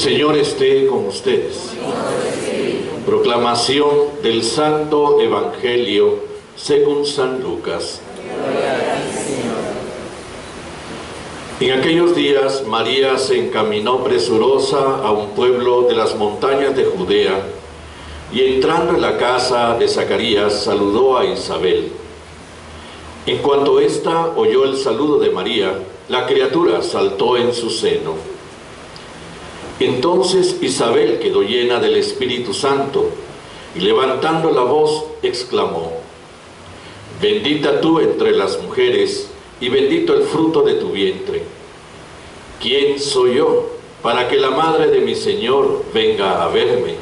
Señor esté con ustedes. Proclamación del Santo Evangelio según San Lucas. En aquellos días María se encaminó presurosa a un pueblo de las montañas de Judea y entrando en la casa de Zacarías saludó a Isabel. En cuanto ésta oyó el saludo de María, la criatura saltó en su seno. Entonces Isabel quedó llena del Espíritu Santo y levantando la voz exclamó: Bendita tú entre las mujeres y bendito el fruto de tu vientre. ¿Quién soy yo para que la madre de mi Señor venga a verme?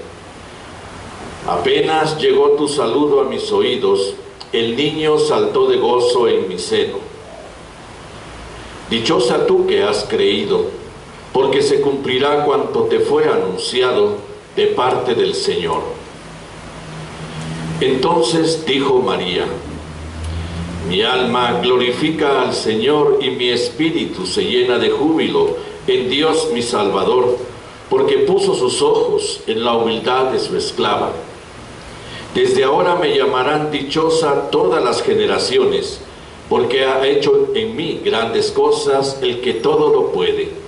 Apenas llegó tu saludo a mis oídos, el niño saltó de gozo en mi seno. Dichosa tú que has creído, porque se cumplirá cuanto te fue anunciado de parte del Señor. Entonces dijo María: Mi alma glorifica al Señor y mi espíritu se llena de júbilo en Dios mi Salvador, porque puso sus ojos en la humildad de su esclava. Desde ahora me llamarán dichosa todas las generaciones, porque ha hecho en mí grandes cosas el que todo lo puede.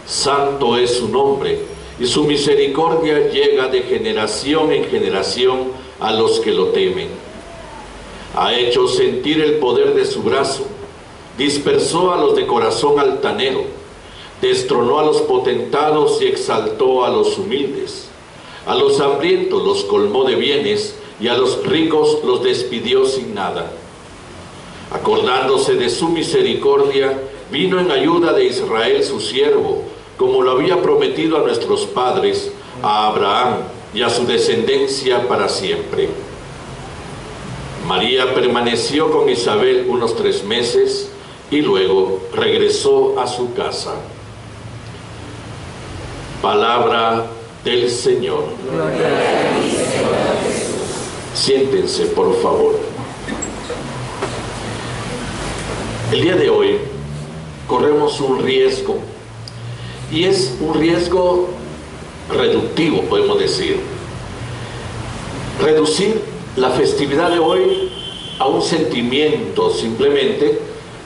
Santo es su nombre, y su misericordia llega de generación en generación a los que lo temen. Ha hecho sentir el poder de su brazo, dispersó a los de corazón altanero, destronó a los potentados y exaltó a los humildes. A los hambrientos los colmó de bienes, y a los ricos los despidió sin nada. Acordándose de su misericordia, vino en ayuda de Israel su siervo, como lo había prometido a nuestros padres, a Abraham y a su descendencia para siempre. María permaneció con Isabel unos 3 meses y luego regresó a su casa. Palabra del Señor. Gloria a ti, Señor Jesús. Siéntense, por favor. El día de hoy corremos un riesgo, y es un riesgo reductivo, podemos decir. Reducir la festividad de hoy a un sentimiento simplemente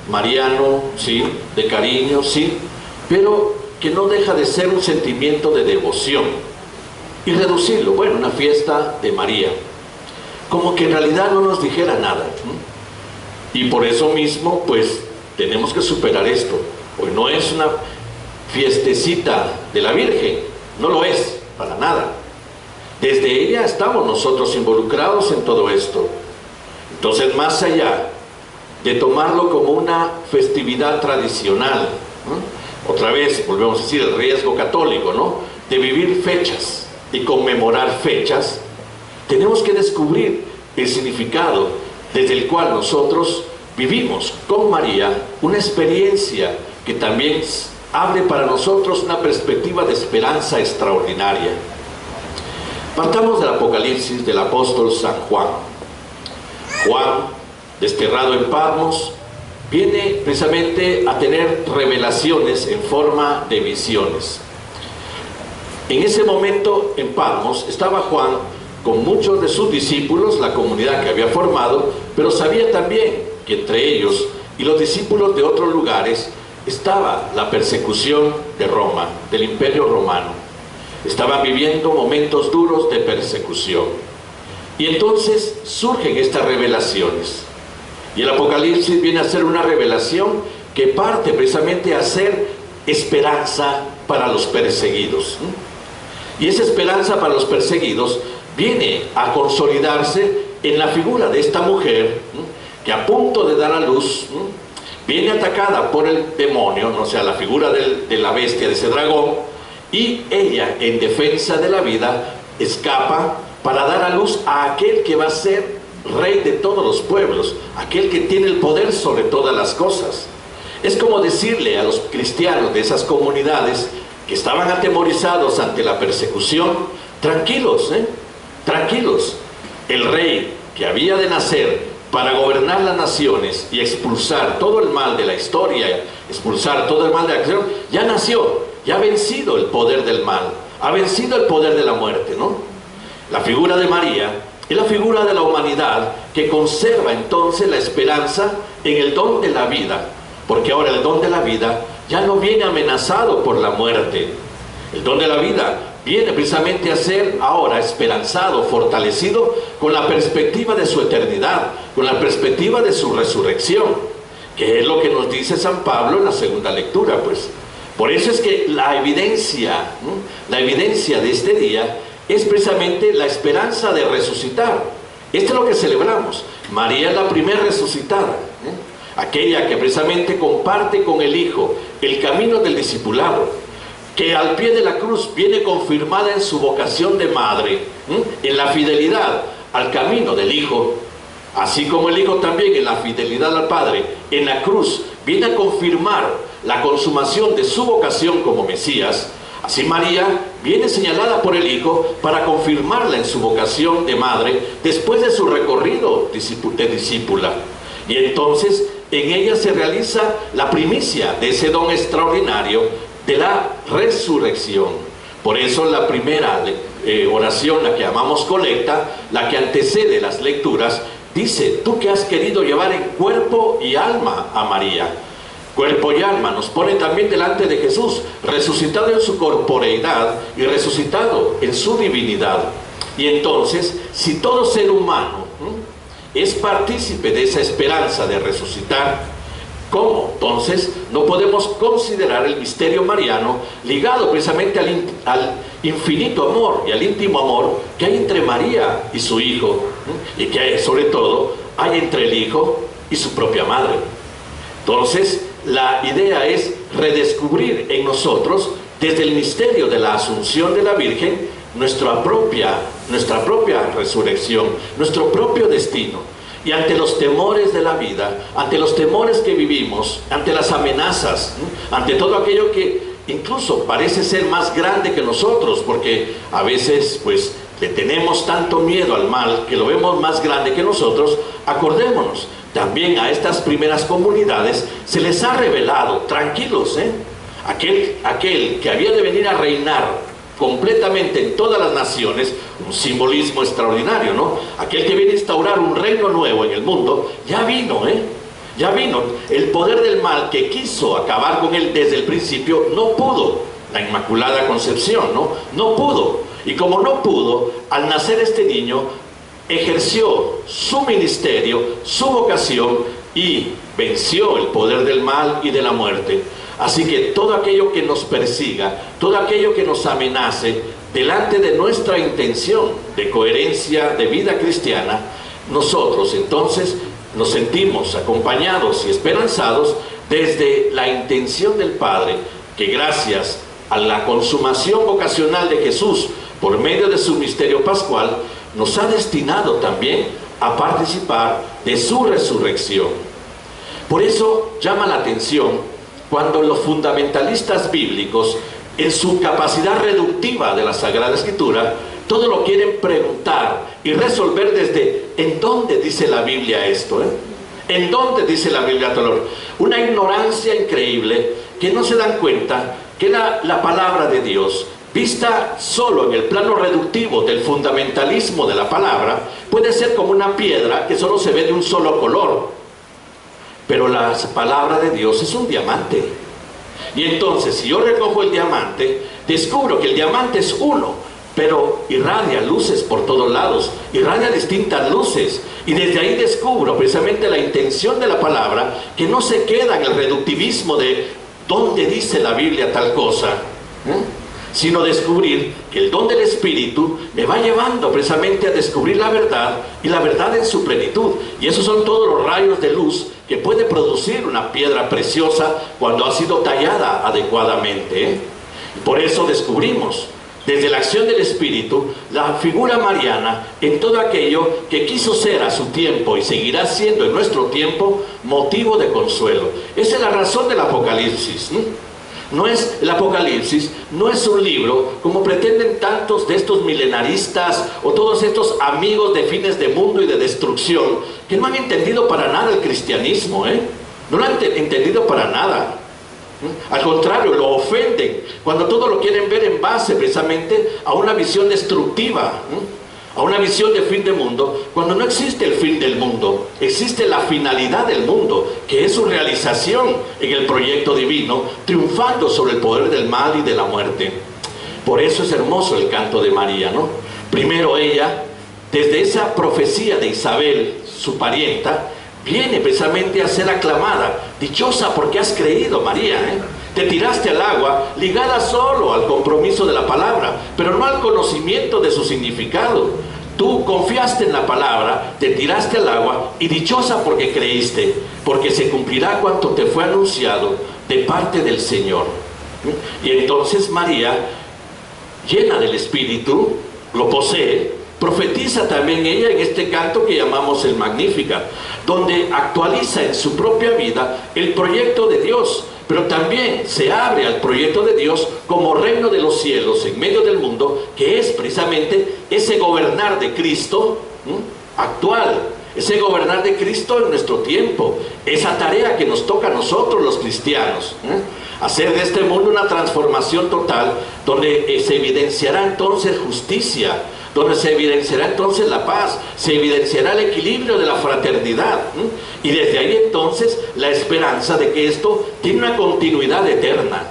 mariano, sí, de cariño, sí, pero que no deja de ser un sentimiento de devoción, y reducirlo, bueno, una fiesta de María, como que en realidad no nos dijera nada. Y por eso mismo, pues, tenemos que superar esto. Hoy no es una fiestecita de la Virgen, no lo es, para nada. Desde ella estamos nosotros involucrados en todo esto. Entonces, más allá de tomarlo como una festividad tradicional, otra vez volvemos a decir el riesgo católico, ¿no?, de vivir fechas y conmemorar fechas, tenemos que descubrir el significado desde el cual nosotros vivimos con María una experiencia que también abre para nosotros una perspectiva de esperanza extraordinaria. Partamos del Apocalipsis del apóstol San Juan. Juan, desterrado en Patmos, viene precisamente a tener revelaciones en forma de visiones. En ese momento en Patmos estaba Juan con muchos de sus discípulos, la comunidad que había formado, pero sabía también que entre ellos y los discípulos de otros lugares estaba la persecución de Roma, del Imperio Romano. Estaban viviendo momentos duros de persecución. Y entonces surgen estas revelaciones. Y el Apocalipsis viene a ser una revelación que parte precisamente a ser esperanza para los perseguidos. Y esa esperanza para los perseguidos viene a consolidarse en la figura de esta mujer que a punto de dar a luz viene atacada por el demonio, o sea, la figura de la bestia, de ese dragón, y ella, en defensa de la vida, escapa para dar a luz a aquel que va a ser rey de todos los pueblos, aquel que tiene el poder sobre todas las cosas. Es como decirle a los cristianos de esas comunidades que estaban atemorizados ante la persecución: tranquilos, tranquilos, el rey que había de nacer para gobernar las naciones y expulsar todo el mal de la historia, expulsar todo el mal de la creación, ya nació, ya ha vencido el poder del mal, ha vencido el poder de la muerte, ¿no? La figura de María es la figura de la humanidad que conserva entonces la esperanza en el don de la vida, porque ahora el don de la vida ya no viene amenazado por la muerte. El don de la vida viene precisamente a ser ahora esperanzado, fortalecido con la perspectiva de su eternidad, con la perspectiva de su resurrección, que es lo que nos dice San Pablo en la segunda lectura, pues. Por eso es que la evidencia de este día es precisamente la esperanza de resucitar. Esto es lo que celebramos. María es la primera resucitada, aquella que precisamente comparte con el Hijo el camino del discipulado, que al pie de la cruz viene confirmada en su vocación de madre, en la fidelidad al camino del Hijo, así como el Hijo también en la fidelidad al Padre, en la cruz viene a confirmar la consumación de su vocación como Mesías. Así María viene señalada por el Hijo para confirmarla en su vocación de madre después de su recorrido de discípula. Y entonces en ella se realiza la primicia de ese don extraordinario de la resurrección. Por eso la primera oración, la que llamamos colecta, la que antecede las lecturas, dice: tú que has querido llevar en cuerpo y alma a María. Cuerpo y alma nos pone también delante de Jesús, resucitado en su corporeidad y resucitado en su divinidad. Y entonces, si todo ser humano es partícipe de esa esperanza de resucitar, ¿cómo? Entonces no podemos considerar el misterio mariano ligado precisamente al infinito amor y al íntimo amor que hay entre María y su Hijo, y que hay, sobre todo hay entre el Hijo y su propia madre. Entonces la idea es redescubrir en nosotros, desde el misterio de la Asunción de la Virgen, nuestra propia resurrección, nuestro propio destino. Y ante los temores de la vida, ante los temores que vivimos, ante las amenazas, ante todo aquello que incluso parece ser más grande que nosotros, porque a veces pues le tenemos tanto miedo al mal que lo vemos más grande que nosotros, acordémonos, también a estas primeras comunidades se les ha revelado, tranquilos, aquel que había de venir a reinar completamente en todas las naciones, un simbolismo extraordinario, ¿no? Aquel que viene a instaurar un reino nuevo en el mundo, ya vino, ya vino. El poder del mal que quiso acabar con él desde el principio, no pudo. La Inmaculada Concepción, no pudo. Y como no pudo, al nacer este niño, ejerció su ministerio, su vocación, y venció el poder del mal y de la muerte. Así que todo aquello que nos persiga, todo aquello que nos amenace, delante de nuestra intención de coherencia de vida cristiana, nosotros entonces nos sentimos acompañados y esperanzados desde la intención del Padre, que gracias a la consumación vocacional de Jesús por medio de su misterio pascual, nos ha destinado también a participar de su resurrección. Por eso llama la atención cuando los fundamentalistas bíblicos, en su capacidad reductiva de la Sagrada Escritura, todo lo quieren preguntar y resolver desde ¿en dónde dice la Biblia esto? ¿En dónde dice la Biblia tal? Una ignorancia increíble, que no se dan cuenta que la palabra de Dios, vista solo en el plano reductivo del fundamentalismo de la palabra, puede ser como una piedra que solo se ve de un solo color. Pero la palabra de Dios es un diamante. Y entonces, si yo recojo el diamante, descubro que el diamante es uno, pero irradia luces por todos lados, irradia distintas luces. Y desde ahí descubro precisamente la intención de la palabra, que no se queda en el reductivismo de ¿dónde dice la Biblia tal cosa? Sino descubrir que el don del Espíritu me va llevando precisamente a descubrir la verdad, y la verdad en su plenitud. Y esos son todos los rayos de luz que puede producir una piedra preciosa cuando ha sido tallada adecuadamente. Y por eso descubrimos desde la acción del Espíritu la figura mariana en todo aquello que quiso ser a su tiempo y seguirá siendo en nuestro tiempo motivo de consuelo. Esa es la razón del Apocalipsis. El Apocalipsis no es un libro como pretenden tantos de estos milenaristas o todos estos amigos de fines de mundo y de destrucción, que no han entendido para nada el cristianismo, no lo han entendido para nada. Al contrario, lo ofenden cuando todo lo quieren ver en base precisamente a una visión destructiva, a una visión de fin del mundo, cuando no existe el fin del mundo, existe la finalidad del mundo, que es su realización en el proyecto divino, triunfando sobre el poder del mal y de la muerte. Por eso es hermoso el canto de María, ¿no? Primero ella, desde esa profecía de Isabel, su parienta, viene precisamente a ser aclamada. Dichosa porque has creído, María, Te tiraste al agua, ligada solo al compromiso de la palabra, pero no al conocimiento de su significado. Tú confiaste en la palabra, te tiraste al agua, y dichosa porque creíste, porque se cumplirá cuanto te fue anunciado de parte del Señor. Y entonces María, llena del Espíritu, lo posee, profetiza también ella en este canto que llamamos el Magnificat, donde actualiza en su propia vida el proyecto de Dios, pero también se abre al proyecto de Dios como reino de los cielos en medio del mundo, que es precisamente ese gobernar de Cristo actual, ese gobernar de Cristo en nuestro tiempo, esa tarea que nos toca a nosotros los cristianos, hacer de este mundo una transformación total, donde se evidenciará entonces justicia, donde se evidenciará entonces la paz, se evidenciará el equilibrio de la fraternidad, y desde ahí entonces la esperanza de que esto tiene una continuidad eterna.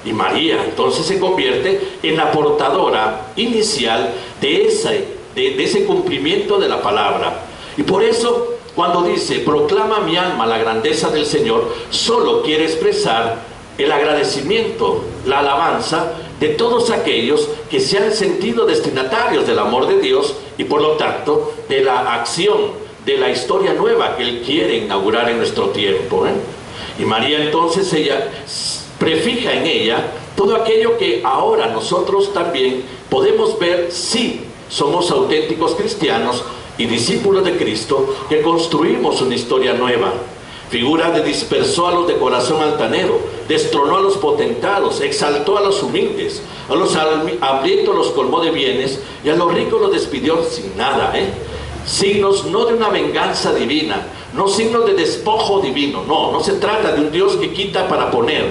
Y María entonces se convierte en la portadora inicial de ese cumplimiento de la palabra. Y por eso cuando dice, proclama mi alma la grandeza del Señor, solo quiere expresar el agradecimiento, la alabanza de todos aquellos que se han sentido destinatarios del amor de Dios y por lo tanto de la acción, de la historia nueva que Él quiere inaugurar en nuestro tiempo. Y María entonces, ella prefija en ella todo aquello que ahora nosotros también podemos ver si somos auténticos cristianos y discípulos de Cristo, que construimos una historia nueva. Figura de dispersó a los de corazón altanero, destronó a los potentados, exaltó a los humildes, a los hambrientos los colmó de bienes y a los ricos los despidió sin nada. Signos no de una venganza divina, no signos de despojo divino, no se trata de un Dios que quita para poner.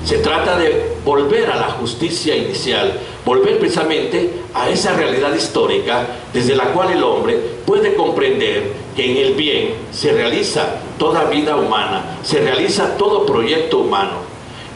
Se trata de volver a la justicia inicial, volver precisamente a esa realidad histórica desde la cual el hombre puede comprender que en el bien se realiza toda vida humana, se realiza todo proyecto humano,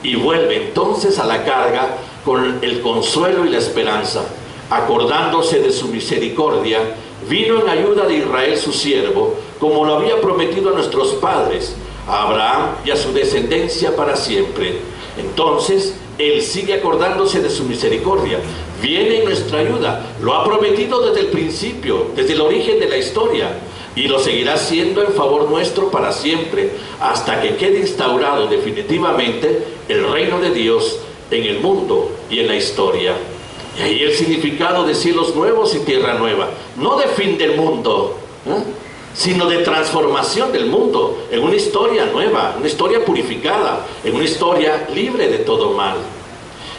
y vuelve entonces a la carga con el consuelo y la esperanza. Acordándose de su misericordia, vino en ayuda de Israel su siervo, como lo había prometido a nuestros padres, a Abraham y a su descendencia para siempre. Entonces Él sigue acordándose de su misericordia, viene en nuestra ayuda, lo ha prometido desde el principio, desde el origen de la historia, y lo seguirá siendo en favor nuestro para siempre, hasta que quede instaurado definitivamente el reino de Dios en el mundo y en la historia. Y ahí el significado de cielos nuevos y tierra nueva, no de fin del mundo, sino de transformación del mundo en una historia nueva, una historia purificada, en una historia libre de todo mal.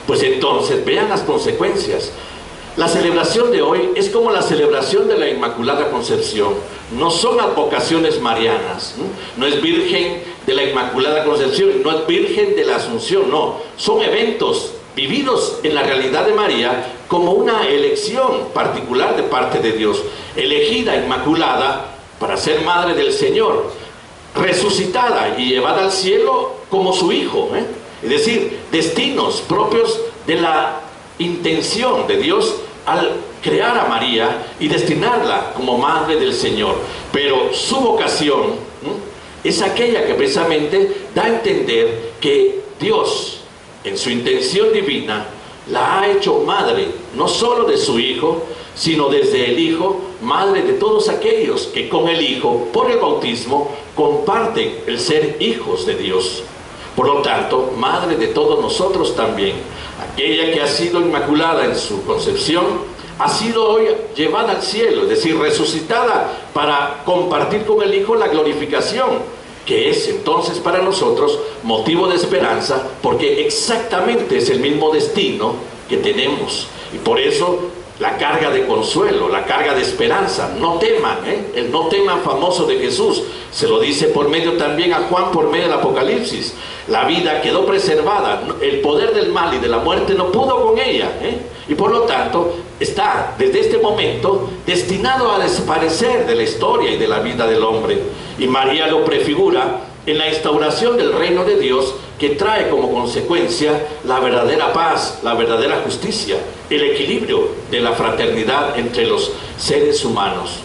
Pues entonces vean las consecuencias. La celebración de hoy es como la celebración de la Inmaculada Concepción. No son advocaciones marianas, no es Virgen de la Inmaculada Concepción, no es Virgen de la Asunción, no, son eventos vividos en la realidad de María como una elección particular de parte de Dios, elegida Inmaculada para ser madre del Señor, resucitada y llevada al cielo como su hijo, es decir, destinos propios de la intención de Dios al crear a María y destinarla como madre del Señor. Pero su vocación es aquella que precisamente da a entender que Dios, en su intención divina, la ha hecho madre, no solo de su Hijo, sino desde el Hijo, madre de todos aquellos que con el Hijo, por el bautismo, comparten el ser hijos de Dios. Por lo tanto, madre de todos nosotros también. Aquella que ha sido inmaculada en su concepción, ha sido hoy llevada al cielo, es decir, resucitada para compartir con el Hijo la glorificación, que es entonces para nosotros motivo de esperanza, porque exactamente es el mismo destino que tenemos. Y por eso la carga de consuelo, la carga de esperanza. No teman, el no teman famoso de Jesús, se lo dice por medio también a Juan, por medio del Apocalipsis. La vida quedó preservada, el poder del mal y de la muerte no pudo con ella, y por lo tanto está desde este momento destinado a desaparecer de la historia y de la vida del hombre. Y María lo prefigura en la instauración del reino de Dios, que trae como consecuencia la verdadera paz, la verdadera justicia, el equilibrio de la fraternidad entre los seres humanos.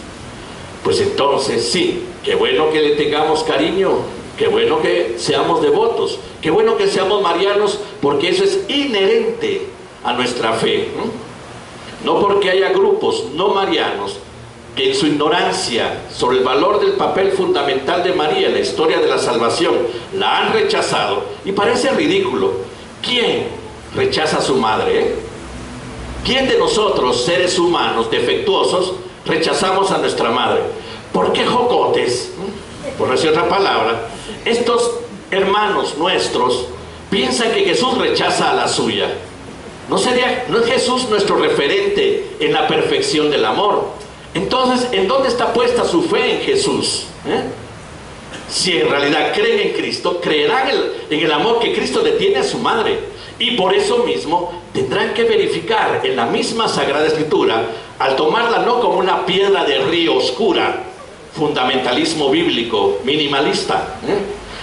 Pues entonces sí, qué bueno que le tengamos cariño, qué bueno que seamos devotos, qué bueno que seamos marianos, porque eso es inherente a nuestra fe. No porque haya grupos no marianos que en su ignorancia sobre el valor del papel fundamental de María en la historia de la salvación la han rechazado, y parece ridículo. ¿Quién rechaza a su madre? ¿Quién de nosotros, seres humanos defectuosos, rechazamos a nuestra madre? ¿Por qué jocotes? Por decir otra palabra, estos hermanos nuestros piensan que Jesús rechaza a la suya. ¿No es Jesús nuestro referente en la perfección del amor? Entonces, ¿en dónde está puesta su fe en Jesús? Si en realidad creen en Cristo, creerán en el amor que Cristo le tiene a su madre. Y por eso mismo tendrán que verificar en la misma Sagrada Escritura, al tomarla no como una piedra de río oscura, fundamentalismo bíblico minimalista,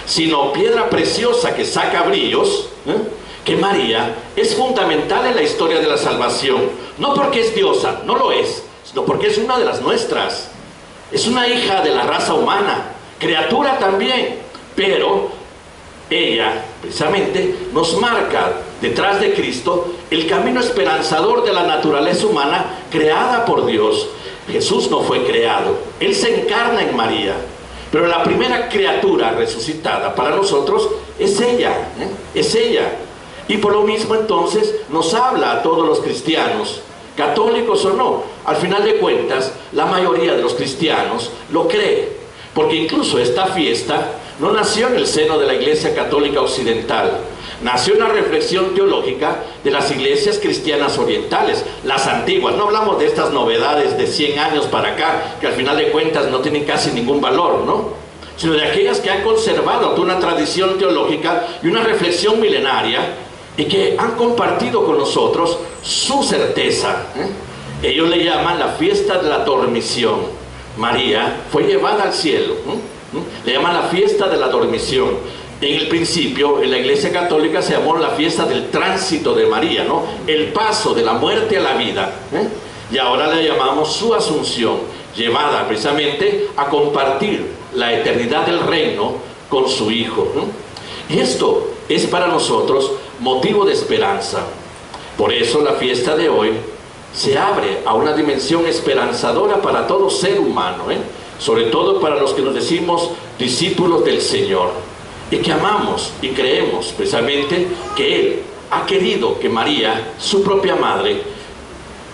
sino piedra preciosa que saca brillos, que María es fundamental en la historia de la salvación. No porque es diosa, no lo es, sino porque es una de las nuestras. Es una hija de la raza humana, criatura también, pero ella precisamente nos marca detrás de Cristo el camino esperanzador de la naturaleza humana creada por Dios. Jesús no fue creado, Él se encarna en María, pero la primera criatura resucitada para nosotros es ella, es ella. Y por lo mismo entonces nos habla a todos los cristianos, católicos o no. Al final de cuentas, la mayoría de los cristianos lo cree, porque incluso esta fiesta no nació en el seno de la Iglesia Católica Occidental, nació en una reflexión teológica de las iglesias cristianas orientales, las antiguas. No hablamos de estas novedades de 100 años para acá, que al final de cuentas no tienen casi ningún valor, ¿no? Sino de aquellas que han conservado toda una tradición teológica y una reflexión milenaria, y que han compartido con nosotros su certeza. Ellos le llaman la fiesta de la dormición. María fue llevada al cielo, le llaman la fiesta de la dormición. En el principio, en la Iglesia Católica se llamó la fiesta del tránsito de María, ¿no? El paso de la muerte a la vida, y ahora le llamamos su asunción, llevada precisamente a compartir la eternidad del reino con su Hijo. Y esto es para nosotros motivo de esperanza. Por eso la fiesta de hoy se abre a una dimensión esperanzadora para todo ser humano, sobre todo para los que nos decimos discípulos del Señor, y que amamos y creemos precisamente que Él ha querido que María, su propia madre,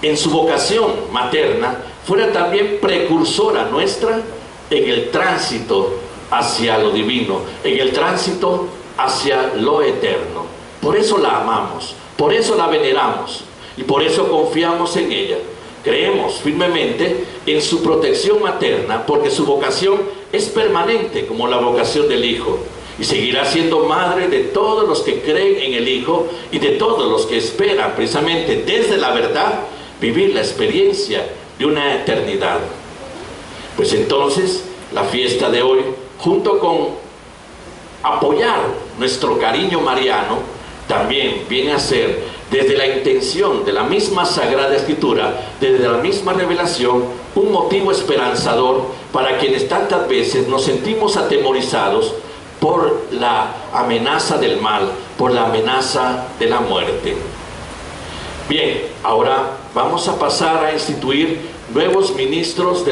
en su vocación materna, fuera también precursora nuestra en el tránsito hacia lo divino, en el tránsito hacia lo eterno. Por eso la amamos, por eso la veneramos y por eso confiamos en ella. Creemos firmemente en su protección materna, porque su vocación es permanente como la vocación del Hijo, y seguirá siendo madre de todos los que creen en el Hijo y de todos los que esperan precisamente desde la verdad vivir la experiencia de una eternidad. Pues entonces la fiesta de hoy, junto con apoyar nuestro cariño mariano, también viene a ser, desde la intención de la misma Sagrada Escritura, desde la misma revelación, un motivo esperanzador para quienes tantas veces nos sentimos atemorizados por la amenaza del mal, por la amenaza de la muerte. Bien, ahora vamos a pasar a instituir nuevos ministros de la